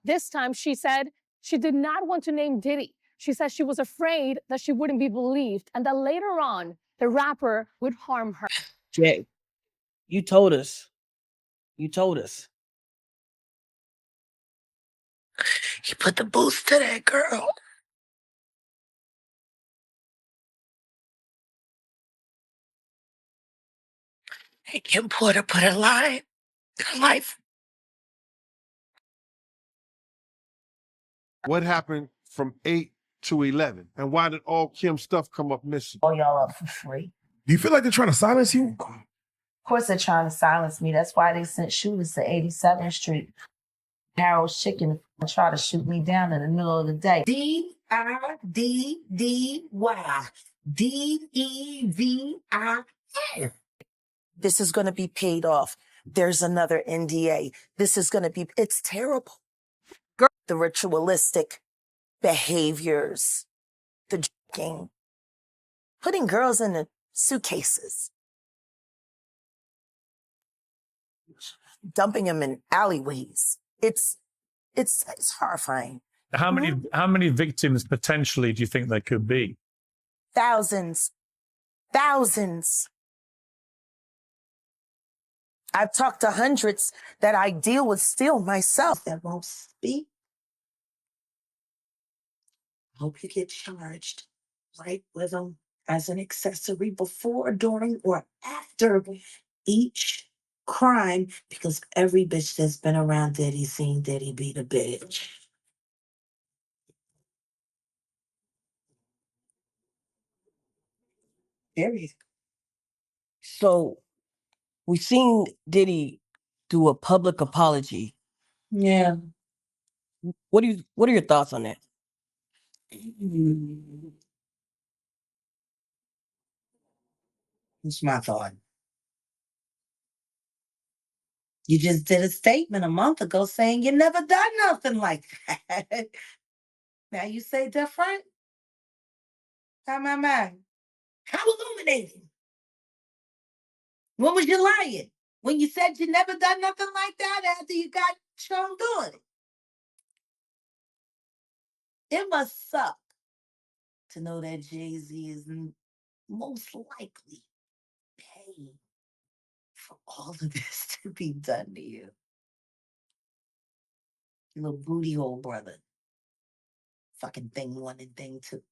This time, she said she did not want to name Diddy. She said she was afraid that she wouldn't be believed and that later on, the rapper would harm her. Jay, you told us. You told us. You put the boost to that girl. And Kim Porter put her life. What happened from 8 to 11? And why did all Kim's stuff come up missing? All y'all up for free. Do you feel like they're trying to silence you? Of course they're trying to silence me. That's why they sent shooters to 87th Street. Harold's Chicken and try to shoot me down in the middle of the day. D-I-D-D-Y. D-E-V-I. This is going to be paid off. There's another NDA. This is going to be, it's terrible. The ritualistic behaviors, the drinking, putting girls in the suitcases, dumping them in alleyways. It's horrifying. How many victims potentially do you think there could be? Thousands. I've talked to hundreds that I deal with still myself. That won't speak. Hope you get charged right with them as an accessory before, during, or after each crime, because every bitch that's been around Diddy seen Diddy beat a bitch. Period. So we've seen Diddy do a public apology. Yeah. What are your thoughts on that? What's my thought? You just did a statement a month ago saying you never done nothing like that. Now you say different? How illuminating. When was you lying? When you said you never done nothing like that after you got shown doing it? It must suck to know that Jay-Z is most likely paying for all of this to be done to you. Little booty hole brother. Fucking thing one and thing two.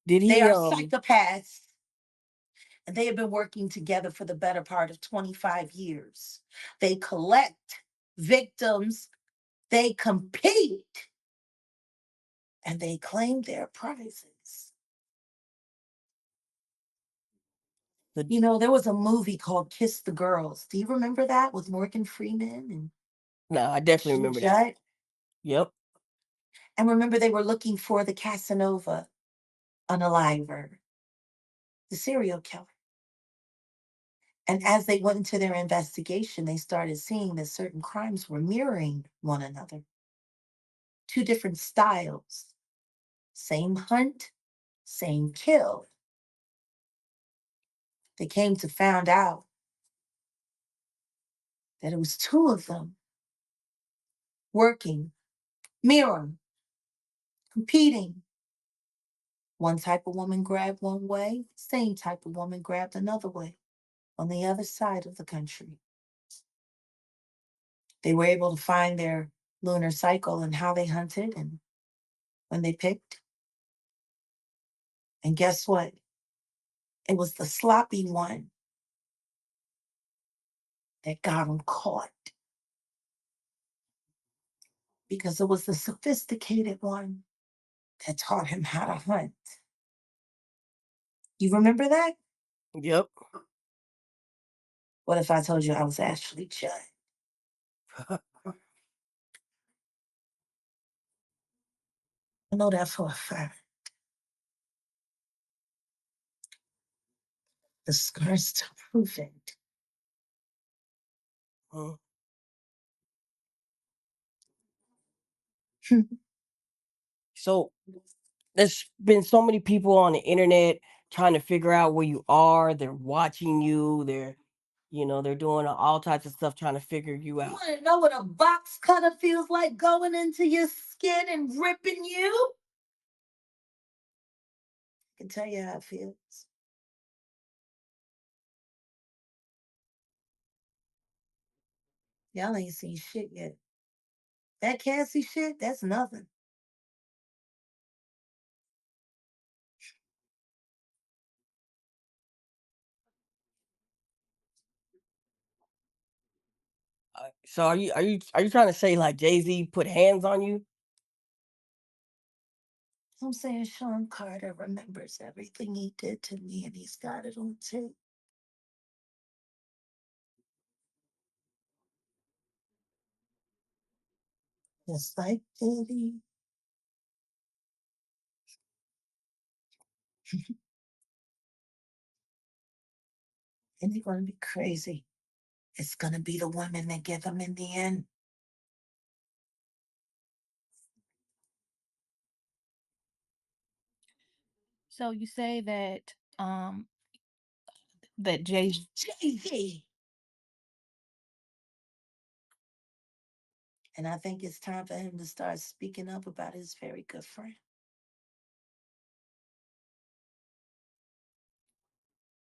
They are psychopaths. And they have been working together for the better part of 25 years. They collect victims, they compete, and they claim their prizes. But you know, there was a movie called Kiss the Girls. Do you remember that with Morgan Freeman? And No, I definitely remember that. Yep. And remember, they were looking for the Casanova unaliver, the serial killer. And as they went into their investigation, they started seeing that certain crimes were mirroring one another. Two different styles. Same hunt, same kill. They came to find out that it was two of them working, mirroring, competing. One type of woman grabbed one way, same type of woman grabbed another way on the other side of the country. They were able to find their lunar cycle and how they hunted and when they picked. And guess what? It was the sloppy one that got him caught. Because it was the sophisticated one that taught him how to hunt. You remember that? Yep. What if I told you I was Ashley Judd? I know that for a fact. The scars to prove it. So there's been so many people on the internet trying to figure out where you are. They're watching you. They're, You know, they're doing all types of stuff trying to figure you You out. want to know what a box cutter feels like going into your skin and ripping you? I can tell you how it feels. Y'all ain't seen shit yet. That Cassie shit, that's nothing. So are you trying to say like Jay-Z put hands on you? I'm saying Sean Carter remembers everything he did to me and he's got it on tape. Just like Diddy. And they're going to be crazy. It's going to be the women that give him in the end. So you say that that Jay Jay-Z. And I think it's time for him to start speaking up about his very good friend.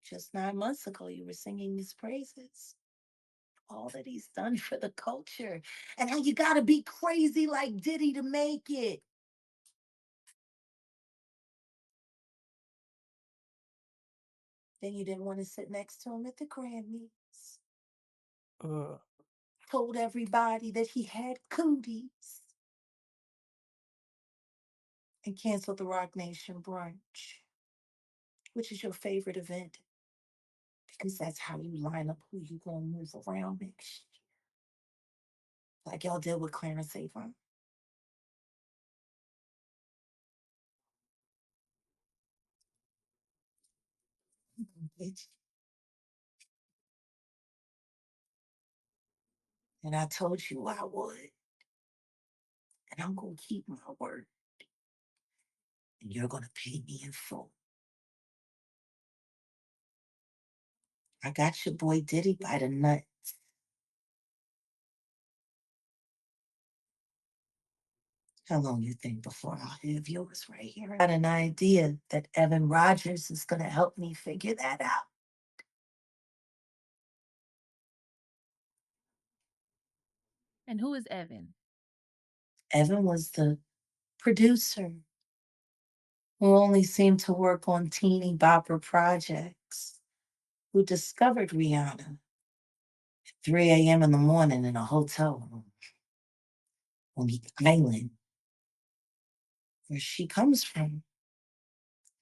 Just 9 months ago, you were singing his praises. All that he's done for the culture. And how you gotta be crazy like Diddy to make it. Then you didn't want to sit next to him at the Grammys. Told everybody that he had cooties. And canceled the Rock Nation brunch, which is your favorite event. Because that's how you line up who you gonna move around next year. Like y'all did with Clarence Avon. Bitch. And I told you I would. And I'm gonna keep my word. And you're gonna pay me in full. I got your boy Diddy by the nuts. How long you think before I'll have yours right here? I got an idea that Evan Rogers is gonna help me figure that out. and who is Evan? Evan was the producer who only seemed to work on teeny bopper projects, who discovered Rihanna at 3 a.m. in the morning in a hotel room on the island where she comes from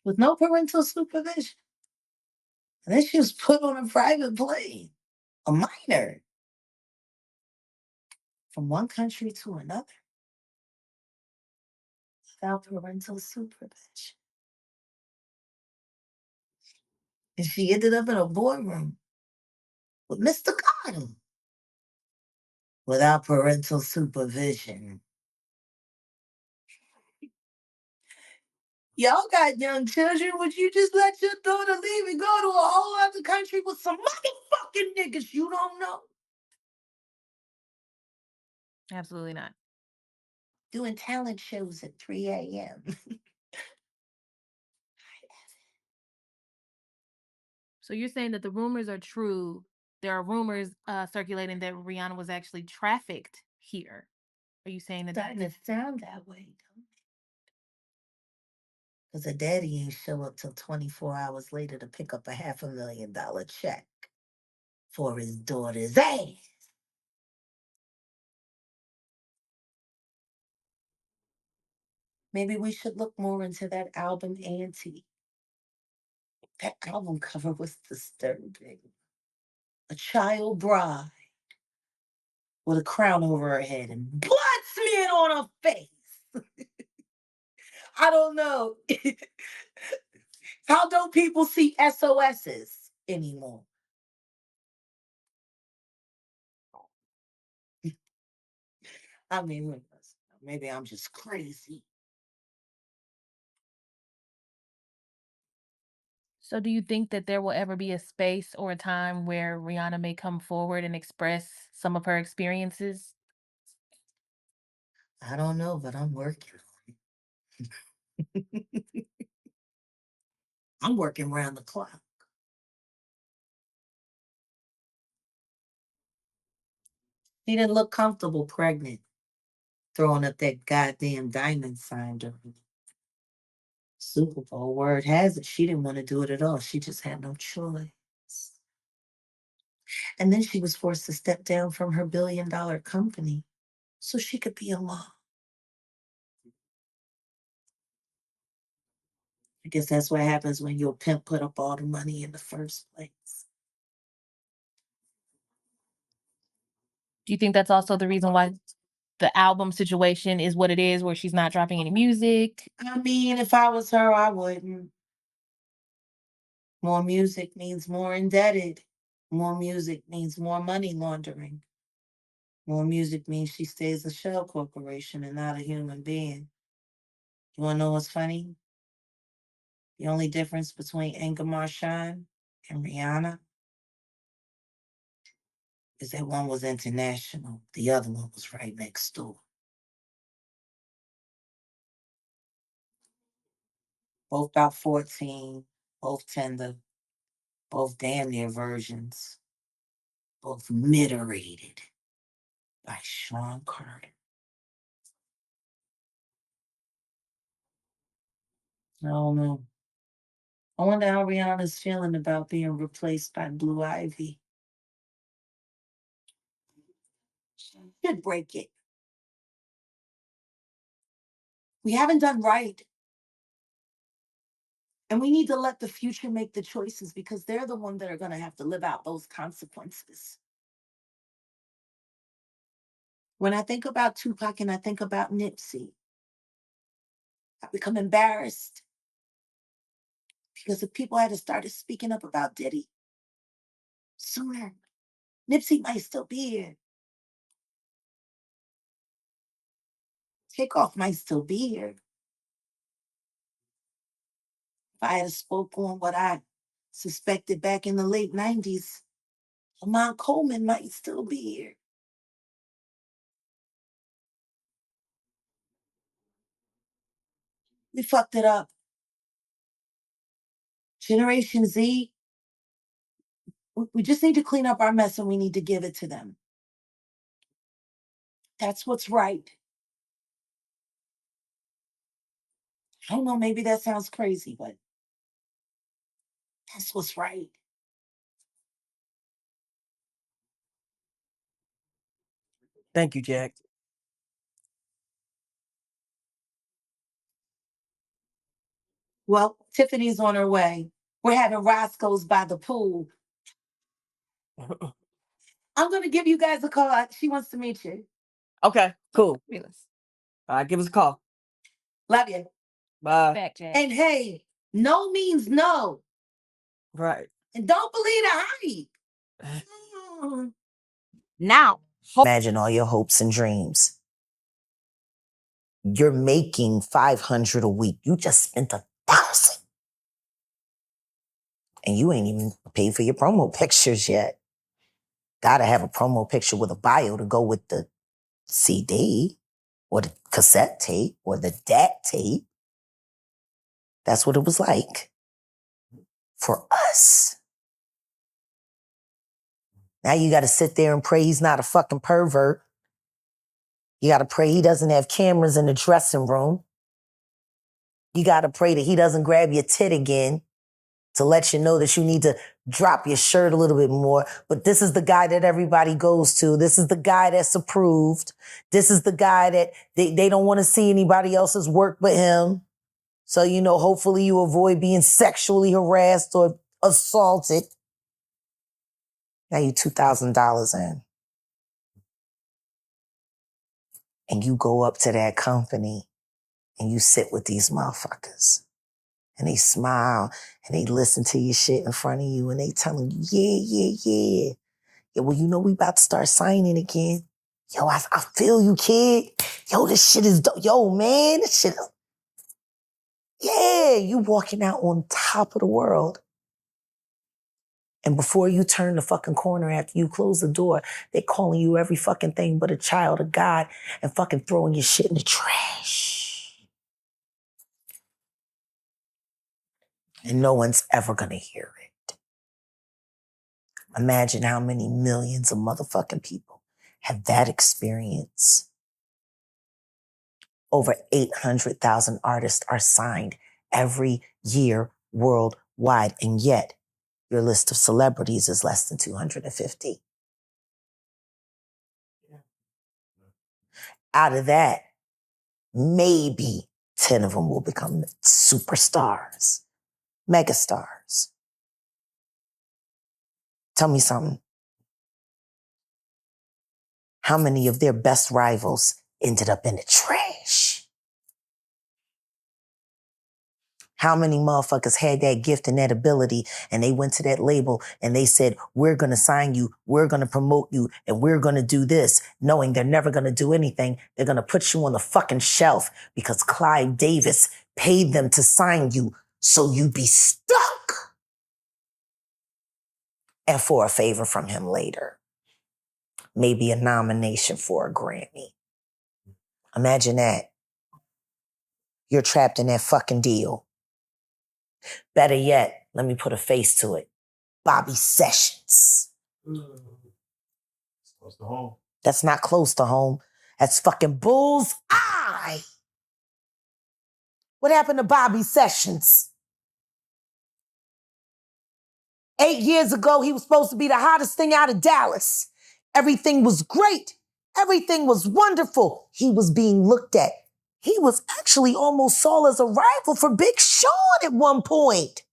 with no parental supervision. And then she was put on a private plane, a minor, from one country to another without parental supervision. And she ended up in a boardroom with Mr. Carter without parental supervision. Y'all got young children. Would you just let your daughter leave and go to a whole other country with some motherfucking niggas you don't know? Absolutely not. Doing talent shows at 3 a.m. So you're saying that the rumors are true. There are rumors circulating that Rihanna was actually trafficked here. Are you saying that? Starting to sound that way, don't it? Because her daddy ain't show up till 24 hours later to pick up a $500,000 check for his daughter's ass. Maybe we should look more into that album, Auntie. That album cover was disturbing. A child bride with a crown over her head and blood smeared on her face. I don't know. How don't people see SOSs anymore? I mean, maybe I'm just crazy. So do you think that there will ever be a space or a time where Rihanna may come forward and express some of her experiences? I don't know, but I'm working on it. I'm working round the clock. She didn't look comfortable pregnant, throwing up that goddamn diamond sign during the Super Bowl. Word has it, she didn't want to do it at all. She just had no choice. And then she was forced to step down from her billion-dollar company so she could be a mom. I guess that's what happens when your pimp put up all the money in the first place. Do you think that's also the reason why the album situation is what it is, where she's not dropping any music? I mean, if I was her, I wouldn't. More music means more indebted. More music means more money laundering. More music means she stays a shell corporation and not a human being. You wanna know what's funny? The only difference between Inga Marshall and Rihanna is that one was international, the other one was right next door. Both about 14, both tender, both damn near virgins, both mid-rated by Sean Carter. I don't know. I wonder how Rihanna's feeling about being replaced by Blue Ivy. Should break it. We haven't done right. And we need to let the future make the choices because they're the ones that are going to have to live out those consequences. When I think about Tupac and I think about Nipsey, I become embarrassed because if people had started speaking up about Diddy sooner, Nipsey might still be here. Takeoff might still be here. If I had spoken on what I suspected back in the late 90s, Lamont Coleman might still be here. We fucked it up. Generation Z, we just need to clean up our mess and we need to give it to them. That's what's right. I don't know, maybe that sounds crazy, but that's what's right. Thank you, Jack. Well, Tiffany's on her way. We're having Roscoe's by the pool. I'm going to give you guys a call. She wants to meet you. Okay, cool. All right, give us a call. Love you. Bye. Back, Jack. And hey, no means no. Right. And don't believe the hype. Now, imagine all your hopes and dreams. You're making $500 a week. You just spent $1,000. And you ain't even paid for your promo pictures yet. Gotta have a promo picture with a bio to go with the CD or the cassette tape or the DAT tape. That's what it was like for us. Now you gotta sit there and pray he's not a fucking pervert. You gotta pray he doesn't have cameras in the dressing room. You gotta pray that he doesn't grab your tit again to let you know that you need to drop your shirt a little bit more. But this is the guy that everybody goes to. This is the guy that's approved. This is the guy that they don't want to see anybody else's work but him. So, hopefully you avoid being sexually harassed or assaulted. Now you $2,000 in. And you go up to that company and you sit with these motherfuckers. And they smile and they listen to your shit in front of you and they telling you, yeah. Yeah, well, we about to start signing again. Yo, I feel you, kid. Yo, this shit is dope. Yo, man, this shit. Yeah, you walking out on top of the world. And before you turn the fucking corner, after you close the door, they're calling you every fucking thing but a child of God and fucking throwing your shit in the trash. And no one's ever gonna hear it. Imagine how many millions of motherfucking people have that experience. Over 800,000 artists are signed every year worldwide, and yet your list of celebrities is less than 250. Out of that, maybe 10 of them will become superstars, megastars. Tell me something. How many of their best rivals ended up in the trash? How many motherfuckers had that gift and that ability and they went to that label and they said, we're going to sign you, we're going to promote you, and we're going to do this, knowing they're never going to do anything. They're going to put you on the fucking shelf because Clive Davis paid them to sign you so you be stuck. And for a favor from him later. Maybe a nomination for a Grammy. Imagine that. You're trapped in that fucking deal. Better yet, let me put a face to it. Bobby Sessions. Close to home. That's not close to home. That's fucking bull's eye. What happened to Bobby Sessions? 8 years ago, he was supposed to be the hottest thing out of Dallas. Everything was great. Everything was wonderful. He was being looked at. He was actually almost saw as a rival for Big Sean at one point.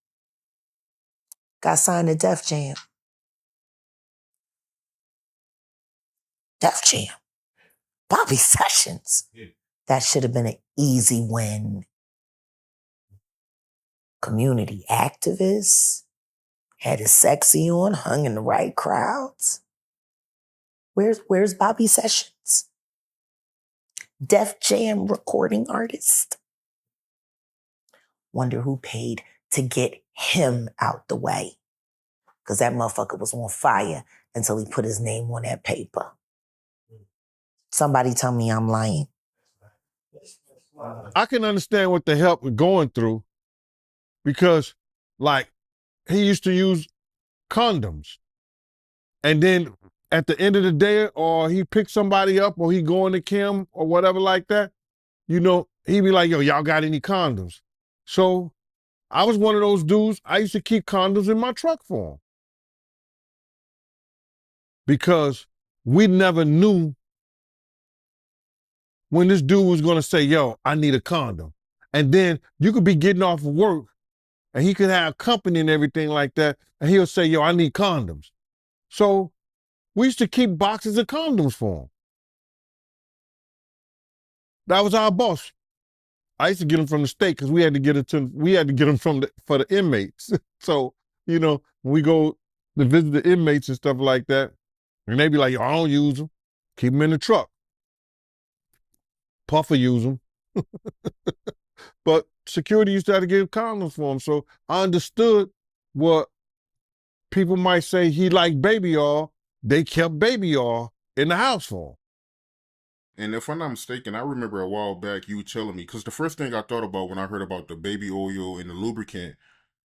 Got signed to Def Jam. Def Jam. Bobby Sessions. Yeah. That should have been an easy win. Community activist. Had his sexy on, hung in the right crowds. Where's Bobby Sessions? Def Jam recording artist. Wonder who paid to get him out the way. Because that motherfucker was on fire until he put his name on that paper. Somebody tell me I'm lying. I can understand what the help we're going through because, like, he used to use condoms. And then at the end of the day, or he picked somebody up, or he going to Kim, or whatever like that, you know, he'd be like, yo, y'all got any condoms? So I was one of those dudes, I used to keep condoms in my truck for him. Because we never knew when this dude was gonna say, yo, I need a condom. And then you could be getting off of work, and he could have company and everything like that, and he'll say, yo, I need condoms. So we used to keep boxes of condoms for him. That was our boss. I used to get them from the state because we had to get them for the inmates. So, you know, when we go to visit the inmates and stuff like that, and they be like, yo, I don't use them. Keep them in the truck. Puffer use them. But security used to have to give condoms for him. So I understood what people might say he liked baby oil. They kept baby oil in the house for him. And if I'm not mistaken, I remember a while back you telling me, because the first thing I thought about when I heard about the baby oil and the lubricant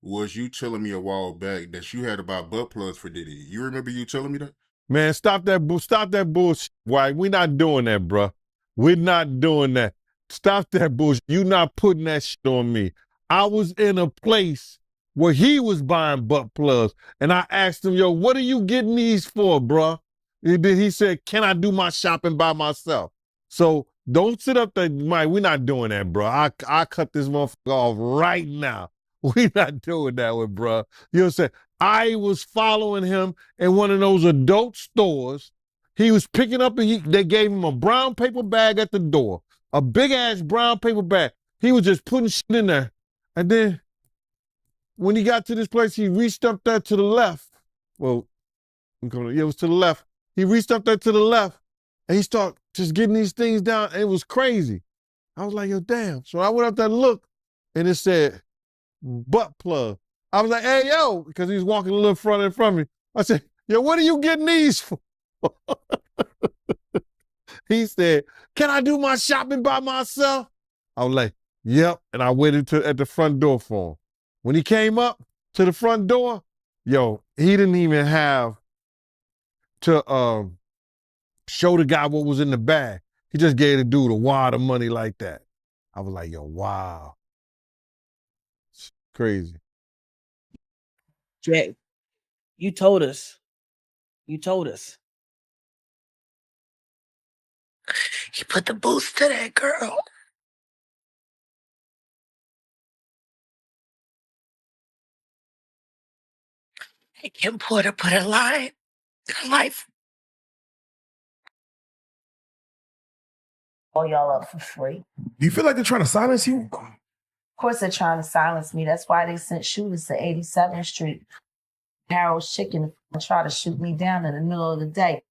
was you telling me a while back that you had to buy butt plugs for Diddy. You remember you telling me that? Man, stop that bullshit. Why? We're not doing that, bruh. We're not doing that. Stop that bullshit. You not putting that shit on me. I was in a place where he was buying butt plugs, and I asked him, yo, what are you getting these for, bruh? And then he said, can I do my shopping by myself? So don't sit up there, Mike. We're not doing that, bruh. I cut this motherfucker off right now. We're not doing that with bruh. You know what I'm saying? I was following him in one of those adult stores. He was picking up, and they gave him a brown paper bag at the door, a big ass brown paper bag. He was just putting shit in there. And then when he got to this place, he reached up there to the left. Well, it was to the left. He reached up there to the left, and he started just getting these things down. And it was crazy. I was like, yo, damn. So I went up there and looked, and it said, butt plug. I was like, hey, yo, because he was walking a little further in front of me. I said, yo, what are you getting these for? He said, can I do my shopping by myself? I was like, yep. And I waited at the front door for him. When he came up to the front door, yo, he didn't even have to show the guy what was in the bag. He just gave the dude a wad of money like that. I was like, yo, wow. It's crazy. Jack, you told us. You told us. He put the boost to that girl. And Kim Porter put a line in her life. All y'all up for free. Do you feel like they're trying to silence you? Of course they're trying to silence me. That's why they sent shooters to 87th Street, Harold's Chicken, and try to shoot me down in the middle of the day.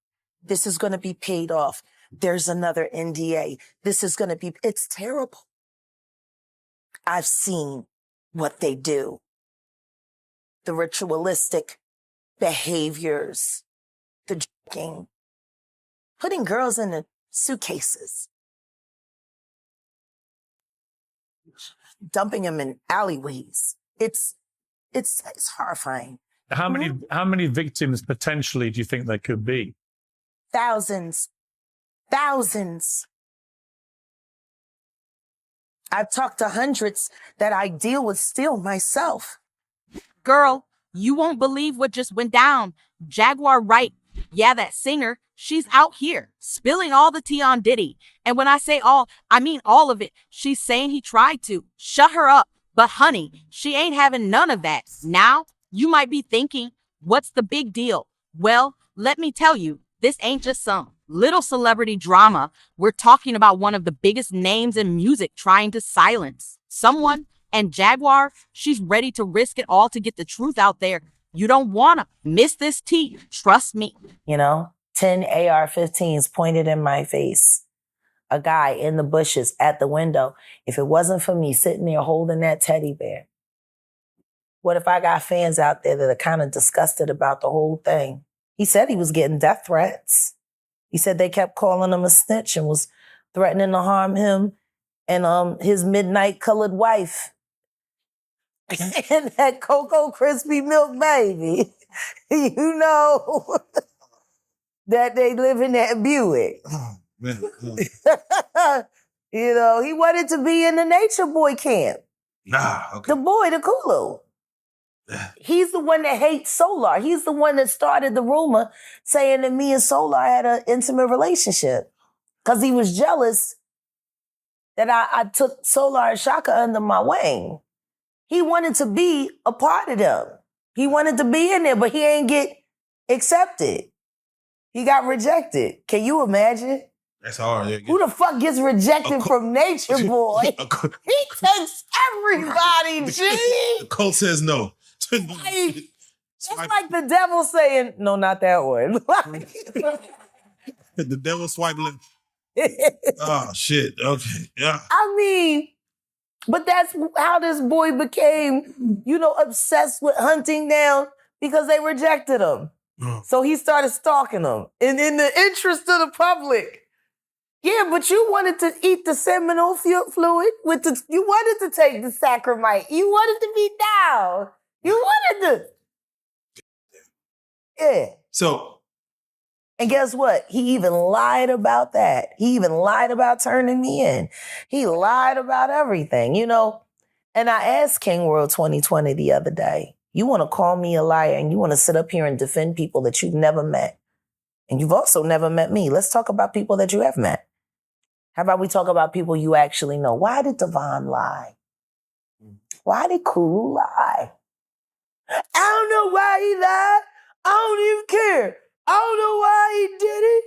This is going to be paid off. There's another NDA. This is going to be, it's terrible. I've seen what they do. The ritualistic behaviors, the drinking, putting girls in the suitcases, dumping them in alleyways. It's horrifying. How many victims potentially do you think there could be? Thousands. I've talked to hundreds that I deal with still myself. Girl, you won't believe what just went down. Jaguar Wright, yeah, that singer, she's out here spilling all the tea on Diddy. And when I say all, I mean all of it. She's saying he tried to shut her up. But honey, she ain't having none of that. Now, you might be thinking, what's the big deal? Well, let me tell you, this ain't just some little celebrity drama. We're talking about one of the biggest names in music trying to silence someone. And Jaguar, she's ready to risk it all to get the truth out there. You don't want to miss this tea. Trust me. 10 AR-15s pointed in my face. A guy in the bushes at the window. If it wasn't for me sitting there holding that teddy bear, what if I got fans out there that are kind of disgusted about the whole thing? He said he was getting death threats. He said they kept calling him a snitch and was threatening to harm him and his midnight colored wife. And that Cocoa Crispy Milk baby. You know that they live in that Buick. Oh, man. He wanted to be in the Nature Boy camp. Nah, okay. The boy, the Kulu. He's the one that hates Solar. He's the one that started the rumor saying that me and Solar had an intimate relationship because he was jealous that I took Solar and Shaka under my wing. He wanted to be a part of them. He wanted to be in there, but he ain't get accepted. He got rejected. Can you imagine? That's hard. Yeah. Who the fuck gets rejected from Nature Boy? He takes everybody, G. The cult says no. It's like the devil saying, no, not that one. The devil swipe left. Oh, shit. Okay. Yeah. I mean, but that's how this boy became, obsessed with hunting down because they rejected him. So he started stalking them. And in the interest of the public. Yeah, but you wanted to eat the seminal fluid you wanted to take the sacramite. You wanted to be down. You wanted to. Yeah. So. And guess what? He even lied about that. He even lied about turning me in. He lied about everything, And I asked King World 2020 the other day, you want to call me a liar and you want to sit up here and defend people that you've never met. And you've also never met me. Let's talk about people that you have met. How about we talk about people you actually know? Why did Devon lie? Why did Kulu lie? I don't know why he lied. I don't even care. I don't know why he did it.